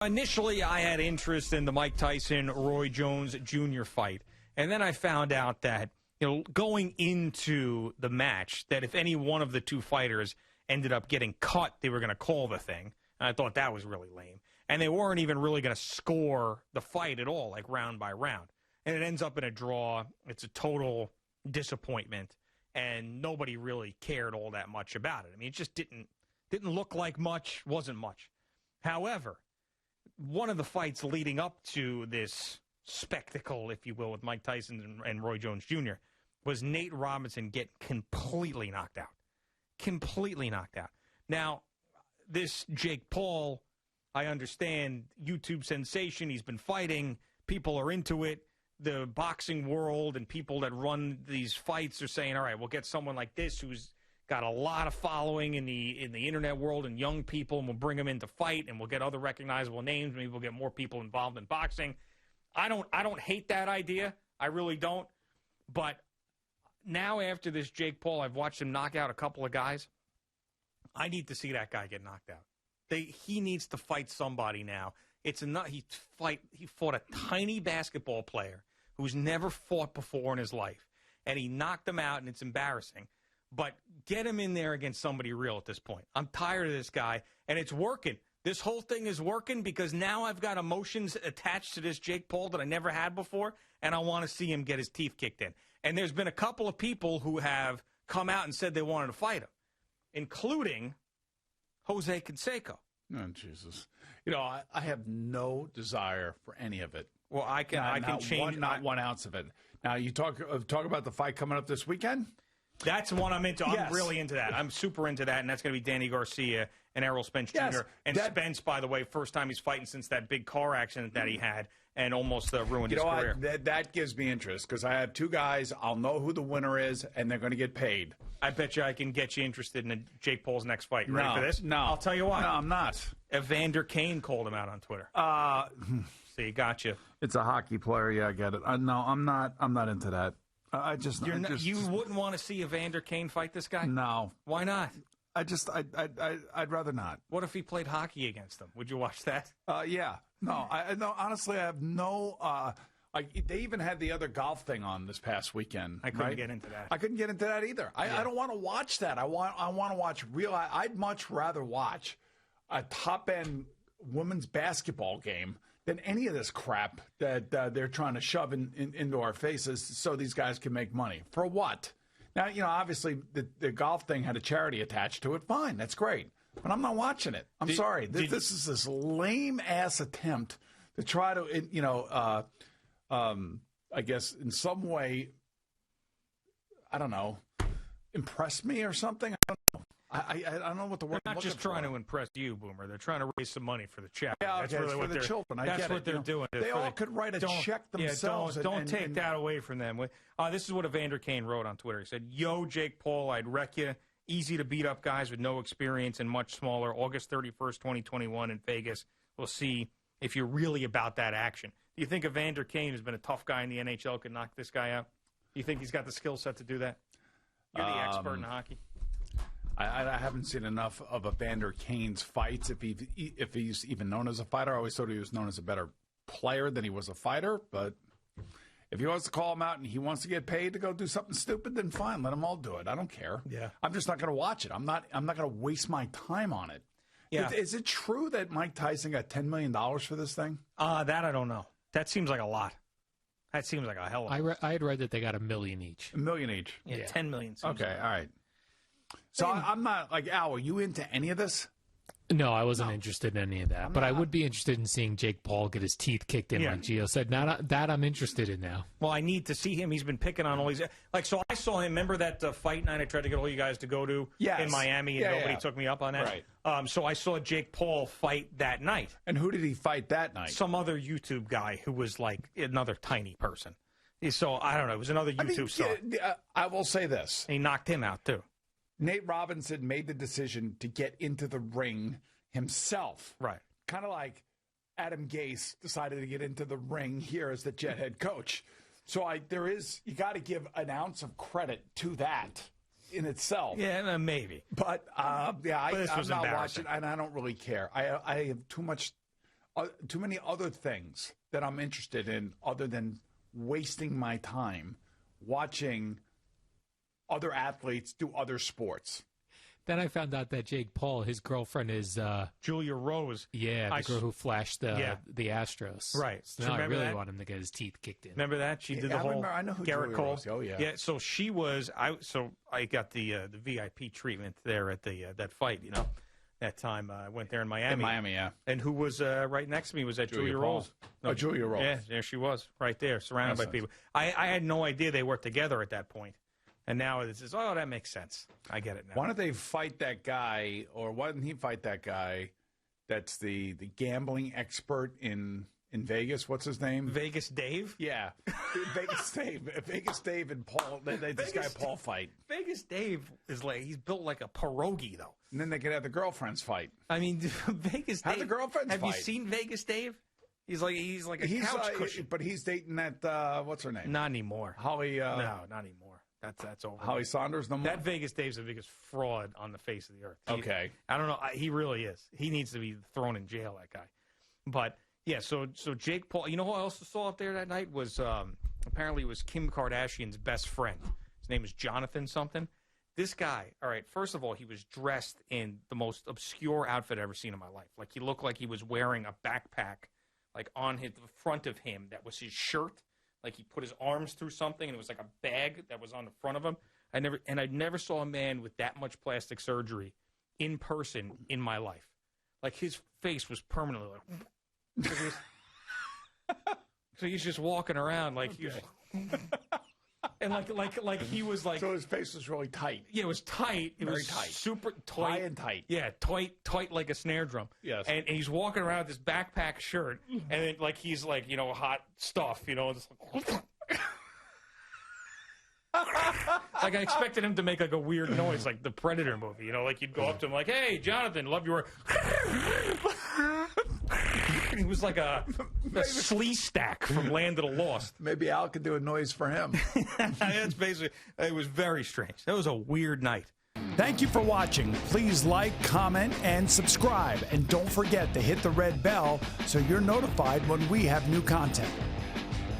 Initially, I had interest in the Mike Tyson-Roy Jones Jr. fight, and then I found out that, going into the match, that if any one of the two fighters ended up getting cut, they were going to call the thing. And I thought that was really lame. And they weren't even really going to score the fight at all, like round by round. And it ends up in a draw. It's a total disappointment, and nobody really cared all that much about it. I mean, it just didn't look like much, wasn't much. However, one of the fights leading up to this spectacle, if you will, with Mike Tyson and Roy Jones Jr. was Nate Robinson getting completely knocked out. Completely knocked out. Now, this Jake Paul, I understand, YouTube sensation. He's been fighting. People are into it. The boxing world and people that run these fights are saying, all right, we'll get someone like this who's got a lot of following in the internet world and young people, and we'll bring them in to fight, and we'll get other recognizable names. Maybe we'll get more people involved in boxing. I don't hate that idea. I really don't. But now after this Jake Paul, I've watched him knock out a couple of guys. I need to see that guy get knocked out. He needs to fight somebody now. He fought a tiny basketball player who's never fought before in his life, and he knocked him out, and it's embarrassing. But get him in there against somebody real at this point. I'm tired of this guy, and it's working. This whole thing is working because now I've got emotions attached to this Jake Paul that I never had before, and I want to see him get his teeth kicked in. And there's been a couple of people who have come out and said they wanted to fight him, including Jose Canseco. Oh, Jesus. I have no desire for any of it. Well, I can change. Not 1 ounce of it. Now, you talk about the fight coming up this weekend? That's one I'm into. Yes. I'm really into that. I'm super into that, and that's going to be Danny Garcia and Errol Spence Jr. And Spence, by the way, first time he's fighting since that big car accident that he had and almost ruined his career. That gives me interest because I have two guys. I'll know who the winner is, and they're going to get paid. I bet you I can get you interested in Jake Paul's next fight. You ready for this? No. I'll tell you why. No, I'm not. Evander Kane called him out on Twitter. See, gotcha. It's a hockey player. Yeah, I get it. No, I'm not. I'm not into that. You wouldn't want to see Evander Kane fight this guy? No. Why not? I'd rather not. What if he played hockey against them? Would you watch that? Yeah. No. No. Honestly, I have no. They even had the other golf thing on this past weekend. I couldn't get into that. I couldn't get into that either. I don't want to watch that. I want to watch real. I'd much rather watch a top end women's basketball game than any of this crap that they're trying to shove into our faces so these guys can make money. For what? Now, obviously the golf thing had a charity attached to it. Fine, that's great. But I'm not watching it. I'm sorry. This is this lame-ass attempt to try to, I guess in some way, I don't know, impress me or something. I don't know. I don't know what the word. They're not just trying to impress you, Boomer. They're trying to raise some money for the charity. Yeah, that's really what the children. That's what they're doing. They all could write a check themselves. Don't take that away from them. This is what Evander Kane wrote on Twitter. He said, "Yo, Jake Paul, I'd wreck you. Easy to beat up guys with no experience and much smaller. August 31st, 2021 in Vegas. We'll see if you're really about that action." Do you think Evander Kane, who's been a tough guy in the NHL, could knock this guy out? Do you think he's got the skill set to do that? You're the expert in hockey. I haven't seen enough of Evander Kane's fights. If he's even known as a fighter, I always thought he was known as a better player than he was a fighter. But if he wants to call him out and he wants to get paid to go do something stupid, then fine, let them all do it. I don't care. Yeah, I'm just not going to watch it. I'm not going to waste my time on it. Yeah. Is it true that Mike Tyson got $10 million for this thing? That I don't know. That seems like a lot. That seems like a hell of a lot. I had read that they got $1 million each. $1 million each. Yeah. 10 million. Okay, all right. So I'm not like, Al, are you into any of this? No, I wasn't interested in any of that. But I would be interested in seeing Jake Paul get his teeth kicked in, like Gio said. Now, that I'm interested in now. Well, I need to see him. He's been picking on all these. So I saw him. Remember that fight night I tried to get all you guys to go to in Miami, and nobody took me up on that? Right. So I saw Jake Paul fight that night. And who did he fight that night? Some other YouTube guy who was like another tiny person. So I don't know. It was another YouTube star. I will say this. And he knocked him out, too. Nate Robinson made the decision to get into the ring himself. Right. Kind of like Adam Gase decided to get into the ring here as the Jet head coach. So you got to give an ounce of credit to that in itself. Yeah, maybe. But I'm was not watching, and I don't really care. I have too much. too many other things that I'm interested in other than wasting my time watching other athletes do other sports. Then I found out that Jake Paul, his girlfriend is Julia Rose. Yeah, the girl who flashed the Astros. Right. So now I really want him to get his teeth kicked in. Remember that? She did the whole I know who Garrett Julia Cole. Rose. Oh, yeah. Yeah, so she was I got the VIP treatment there at the that fight, you know. That time I went there in Miami. In Miami, yeah. And who was right next to me was that Julia Rose. No, Julia Rose. Yeah, there she was, right there, surrounded by people. I had no idea they worked together at that point. And now it says, oh, that makes sense. I get it now. Why don't they fight that guy, or why didn't he fight that guy that's the gambling expert in Vegas? What's his name? Vegas Dave? Yeah. Vegas Dave and Paul. This guy Paul fight. Vegas Dave is he's built like a pierogi, though. And then they could have the girlfriends fight. I mean, Vegas Dave. Have the girlfriends fight. Have you seen Vegas Dave? He's like a couch cushion. But he's dating that, what's her name? Not anymore. Holly. No, not anymore. That's over. Holly Saunders, no more? That Vegas Dave's the biggest fraud on the face of the earth. Okay. I don't know. He really is. He needs to be thrown in jail, that guy. But, yeah, so Jake Paul. You know who I also saw up there that night was apparently it was Kim Kardashian's best friend. His name was Jonathan something. This guy, all right, first of all, he was dressed in the most obscure outfit I've ever seen in my life. Like, he looked like he was wearing a backpack, like, on the front of him that was his shirt. Like he put his arms through something, and it was like a bag that was on the front of him. I never saw a man with that much plastic surgery in person in my life. Like his face was permanently like. So he's just walking around like he was, and like he was like. So his face was really tight. Yeah, it was tight. It was tight, super tight, high and tight. Yeah, tight like a snare drum. Yes. And he's walking around with this backpack shirt, and then like he's like hot stuff, just like I expected him to make like a weird noise, like the Predator movie, like you'd go up to him like, "Hey, Jonathan, love your." He was like a slee stack from Land of the Lost. Maybe Al could do a noise for him. That's basically. It was very strange. That was a weird night. Thank you for watching. Please like, comment, and subscribe. And don't forget to hit the red bell so you're notified when we have new content.